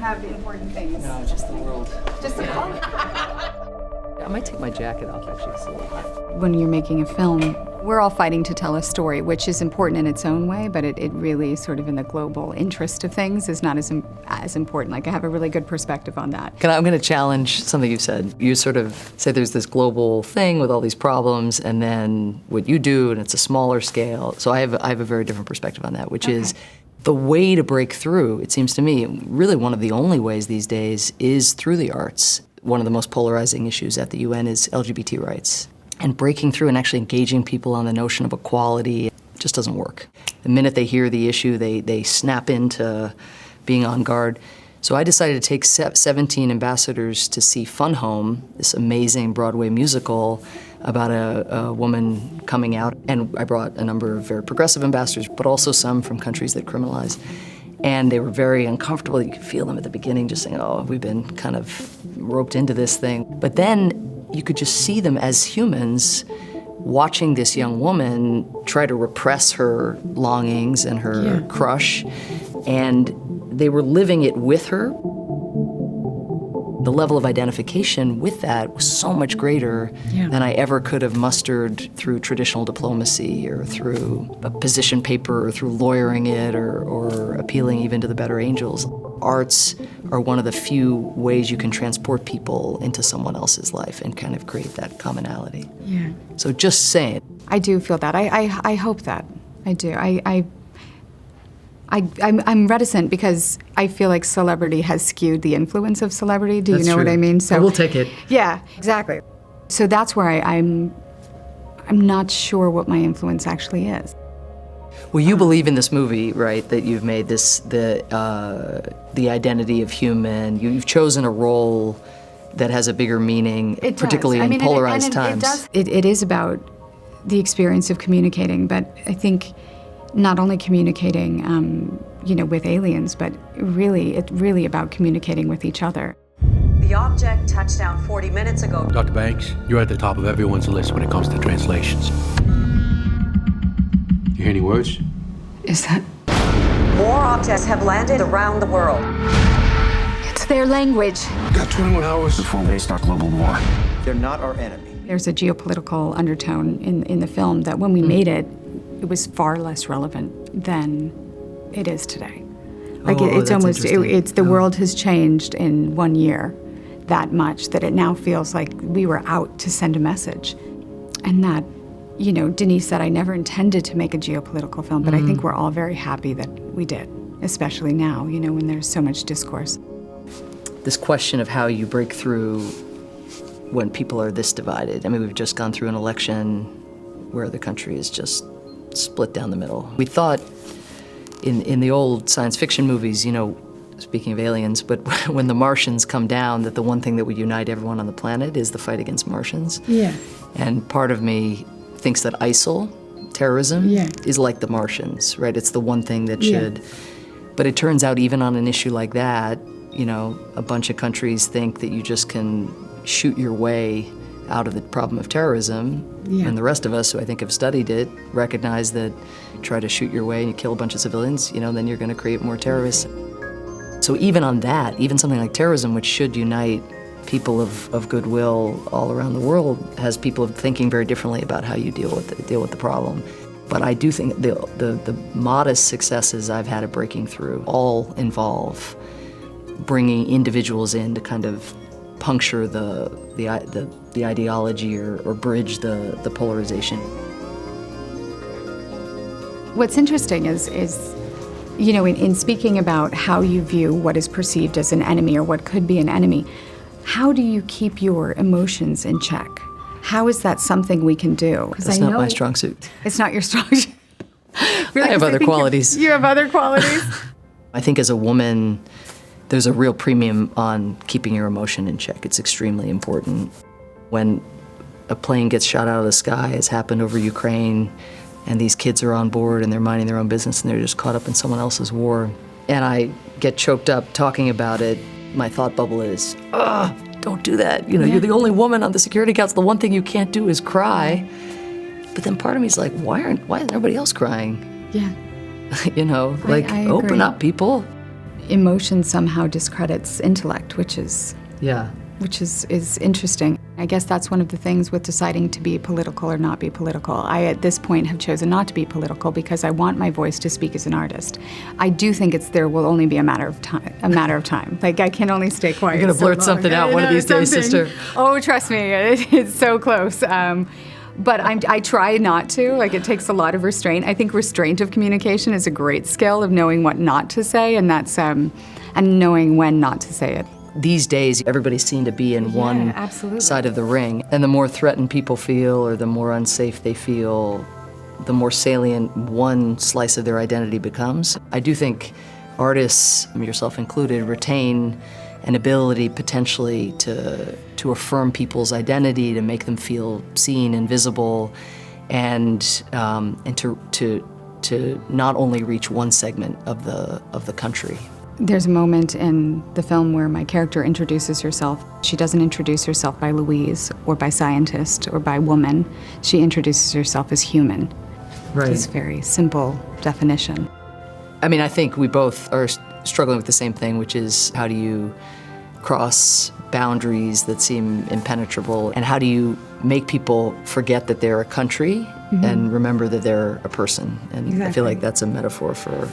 have important things? No, just the world. Just the world? I might take my jacket off, actually, it's a little hot. When you're making a film, we're all fighting to tell a story, which is important in its own way, but it really, sort of in the global interest of things, is not as important. Like, I have a really good perspective on that. I'm going to challenge something you said. You sort of say there's this global thing with all these problems, and then what you do, and it's a smaller scale. So I have a very different perspective on that, which is the way to break through, it seems to me, really one of the only ways these days is through the arts. One of the most polarizing issues at the UN is LGBT rights. And breaking through and actually engaging people on the notion of equality just doesn't work. The minute they hear the issue, they snap into being on guard. So I decided to take 17 ambassadors to see Fun Home, this amazing Broadway musical about a woman coming out. And I brought a number of very progressive ambassadors, but also some from countries that criminalize. And they were very uncomfortable. You could feel them at the beginning just saying, oh, we've been kind of roped into this thing. But then you could just see them as humans watching this young woman try to repress her longings and her crush. And they were living it with her. The level of identification with that was so much greater than I ever could have mustered through traditional diplomacy or through a position paper or through lawyering it or appealing even to the better angels. Arts are one of the few ways you can transport people into someone else's life and kind of create that commonality. Yeah. So just saying. I do feel that. I hope that. I do. I'm reticent because I feel like celebrity has skewed the influence of celebrity. Do you know what I mean? So we'll take it. Yeah, exactly. So that's where I'm not sure what my influence actually is. Well, you believe in this movie, right? That you've made this the identity of human. You've chosen a role that has a bigger meaning, particularly in polarized times. It is about the experience of communicating, but I think not only communicating, with aliens, but it's really about communicating with each other. The object touched down 40 minutes ago. Dr. Banks, you're at the top of everyone's list when it comes to translations. You hear any words? Is that? More objects have landed around the world. It's their language. Got 21 hours before we start global war. They're not our enemy. There's a geopolitical undertone in the film that when we made it, it was far less relevant than it is today. Like it's almost, the world has changed in 1 year that much that it now feels like we were out to send a message. And that, Denise said, I never intended to make a geopolitical film, but I think we're all very happy that we did, especially now, when there's so much discourse. This question of how you break through when people are this divided. I mean, we've just gone through an election where the country is just split down the middle. We thought in the old science fiction movies, speaking of aliens, but when the Martians come down, that the one thing that would unite everyone on the planet is the fight against Martians. Yeah. And part of me thinks that ISIL, terrorism, is like the Martians, right? It's the one thing that should. But it turns out even on an issue like that, a bunch of countries think that you just can shoot your way out of the problem of terrorism. And the rest of us, who I think have studied it, recognize that try to shoot your way and you kill a bunch of civilians, then you're going to create more terrorists. So even on that, even something like terrorism, which should unite people of goodwill all around the world, has people thinking very differently about how you deal with the problem. But I do think the modest successes I've had at breaking through all involve bringing individuals in to kind of puncture the ideology or bridge the polarization. What's interesting is in speaking about how you view what is perceived as an enemy or what could be an enemy, how do you keep your emotions in check? How is that something we can do? That's not my strong suit. It's not your strong suit. Really, I have other qualities. You have other qualities? I think as a woman, there's a real premium on keeping your emotion in check. It's extremely important. When a plane gets shot out of the sky, as happened over Ukraine, and these kids are on board and they're minding their own business and they're just caught up in someone else's war, and I get choked up talking about it, my thought bubble is, don't do that. You're the only woman on the Security Council. The one thing you can't do is cry. But then part of me is like, why isn't everybody else crying? Yeah. Open up, people. emotion somehow discredits intellect, which is Yeah. interesting. I guess that's one of the things with deciding to be political or not be political. I, at this point, have chosen not to be political because I want my voice to speak as an artist. I do think there will only be a matter of time. Like, I can only stay quiet. You're gonna blurt something out one of these days, sister. Oh, trust me, it's so close. But I try not to. Like, it takes a lot of restraint. I think restraint of communication is a great skill of knowing what not to say, and that's and knowing when not to say it. These days, everybody's seen to be in one absolutely. side of the ring. And the more threatened people feel or the more unsafe they feel, the more salient one slice of their identity becomes. I do think artists, yourself included, retain an ability potentially to affirm people's identity, to make them feel seen and visible, and to not only reach one segment of the country. There's a moment in the film where my character introduces herself. She doesn't introduce herself by Louise or by scientist or by woman. She introduces herself as human. Right. It's a very simple definition. I mean, I think we both are struggling with the same thing, which is how do you cross boundaries that seem impenetrable, and how do you make people forget that they're a country and remember that they're a person? And I feel like that's a metaphor for